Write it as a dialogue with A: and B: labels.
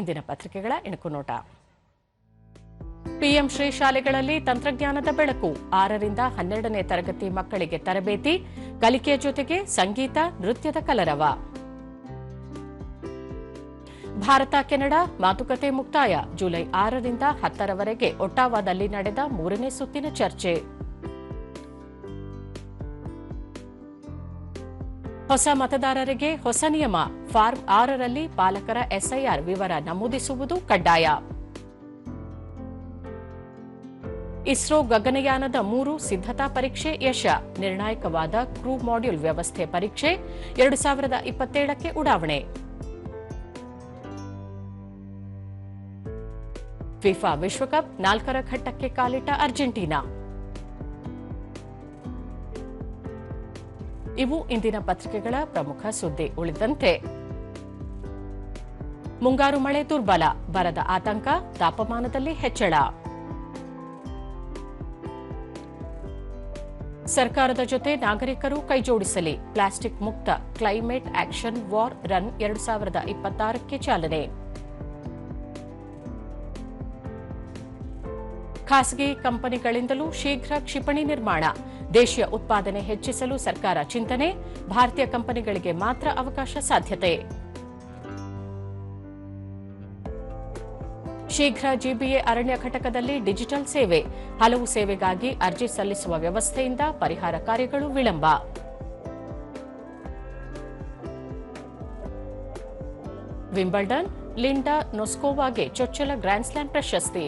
A: ಇಂದಿನ ಪತ್ರಿಕೆಗಳ ಇಣುಕು ನೋಟ. ಪಿಎಂ ಶ್ರೀ ಶಾಲೆಗಳಲ್ಲಿ ತಂತ್ರಜ್ಞಾನದ ಬೆಳಕು. 6ರಿಂದ 12ನೇ ತರಗತಿ ಮಕ್ಕಳಿಗೆ ತರಬೇತಿ, ಕಲಿಕೆಯ ಜೊತೆಗೆ ಸಂಗೀತ, ನೃತ್ಯದ ಕಲರವ. ಭಾರತ ಕೆನಡಾ ಮಾತುಕತೆ ಮುಕ್ತಾಯ. ಜುಲೈ 6ರಿಂದ 10ರವರೆಗೆ ಒಟ್ಟಾವಾದಲ್ಲಿ ನಡೆದ 3ನೇ ಸುತ್ತಿನ ಚರ್ಚೆ. ಹೊಸ ಮತದಾರರಿಗೆ ಹೊಸ ನಿಯಮ. ಫಾರ್ಮ್ 6ರಲ್ಲಿ ಪಾಲಕರ ಎಸ್ಐಆರ್ ವಿವರ ನಮೂದಿಸುವುದು ಕಡ್ಡಾಯ. ಇಸ್ರೋ ಗಗನಯಾನದ 3 ಸಿದ್ಧತಾ ಪರೀಕ್ಷೆ ಯಶ. ನಿರ್ಣಾಯಕವಾದ ಕ್ರೂ ಮಾಡ್ಯೂಲ್ ವ್ಯವಸ್ಥೆ ಪರೀಕ್ಷೆ 2027ಕ್ಕೆ ಉಡಾವಣೆ. ಫಿಫಾ ವಿಶ್ವಕಪ್ 4ರ ಘಟ್ಟಕ್ಕೆ ಕಾಲಿಟ್ಟ ಅರ್ಜೆಂಟೀನಾ. ಇವು ಇಂದಿನ ಪತ್ರಿಕೆಗಳ ಪ್ರಮುಖ ಸುದ್ದಿ. ಉಳಿದಂತೆ ಮುಂಗಾರು ಮಳೆ ದುರ್ಬಲ, ಬರದ ಆತಂಕ, ತಾಪಮಾನದಲ್ಲಿ ಹೆಚ್ಚಳ. ಸರ್ಕಾರದ ಜೊತೆ ನಾಗರಿಕರು ಕೈಜೋಡಿಸಲಿ. ಪ್ಲಾಸ್ಟಿಕ್ ಮುಕ್ತ ಕ್ಲೈಮೇಟ್ ಆಕ್ಷನ್ ವಾರ್ ರನ್ 2026ಕ್ಕೆ ಚಾಲನೆ. ಖಾಸಗಿ ಕಂಪನಿಗಳಿಂದಲೂ ಶೀಘ್ರ ಕ್ಷಿಪಣಿ ನಿರ್ಮಾಣ. ದೇಶೀಯ ಉತ್ಪಾದನೆ ಹೆಚ್ಚಿಸಲು ಸರ್ಕಾರ ಚಿಂತನೆ. ಭಾರತೀಯ ಕಂಪನಿಗಳಿಗೆ ಮಾತ್ರ ಅವಕಾಶ ಸಾಧ್ಯತೆ. ಶೀಘ್ರ ಜಿಬಿಎ ಅರಣ್ಯ ಘಟಕದಲ್ಲಿ ಡಿಜಿಟಲ್ ಸೇವೆ. ಹಲವು ಸೇವೆಗಾಗಿ ಅರ್ಜಿ ಸಲ್ಲಿಸುವ ವ್ಯವಸ್ಥೆಯಿಂದ ಪರಿಹಾರ ಕಾರ್ಯಗಳು ವಿಳಂಬ. ವಿಂಬಲ್ಡನ್, ಲಿಂಡಾ ನೊಸ್ಕೋವಾಗೆ ಚೊಚ್ಚಲ ಗ್ರ್ಯಾಂಡ್ ಸ್ಲಾಮ್ ಪ್ರಶಸ್ತಿ.